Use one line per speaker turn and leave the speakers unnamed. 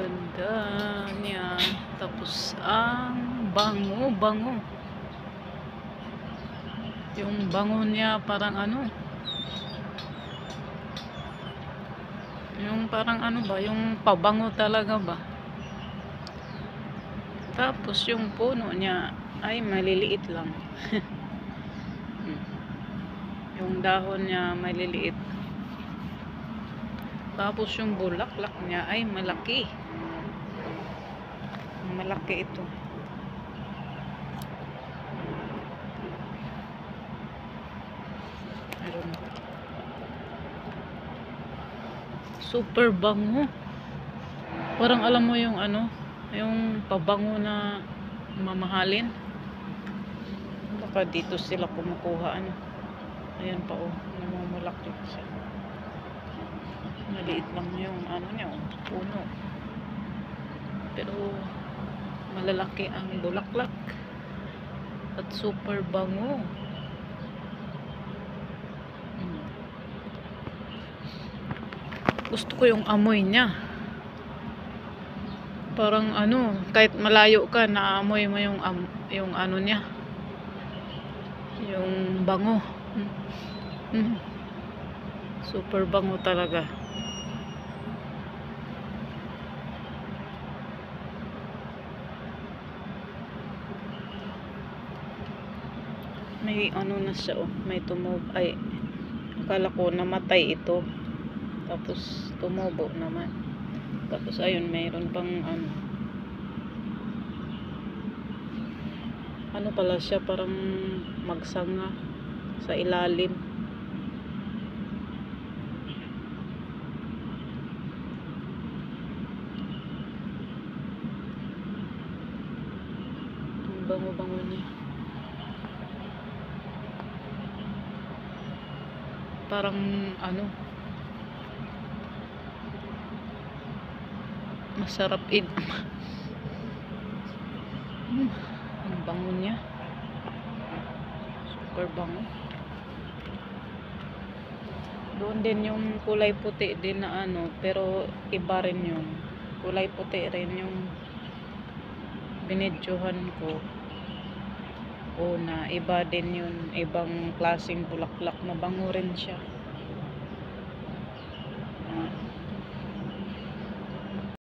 ganda niya. Tapos ang bango. Yung bango niya parang ano, yung parang ano ba, yung pabango talaga ba. Tapos yung puno niya ay maliliit lang. Yung dahon niya maliliit. Tapos yung bulaklak niya ay malaki. Malaki ito. Super bango. Parang alam mo yung ano, yung pabango na mamahalin. Baka dito sila kumukuha ano. Ayan pa oh, namumulaklak siya. Maliit lang yung ano niya, puno. Pero malalaki ang bulaklak. At super bango. Gusto ko yung amoy niya. Parang ano, kahit malayo ka, naamoy mo yung ano niya. Yung bango. Super bango talaga. May ano na siya oh, may ay akala ko namatay ito. Tapos tumubo naman. Tapos ayun, mayroon pang ano pala siya, parang magsanga sa ilalim. Ang bango-bango niya. Parang ano, masarap ang bango niya. Super bango. Doon din yung kulay puti din na ano, pero iba rin yun. Kulay puti rin yung binidyohan ko. Una, iba din yun. Ibang klaseng bulaklak, mabango rin siya.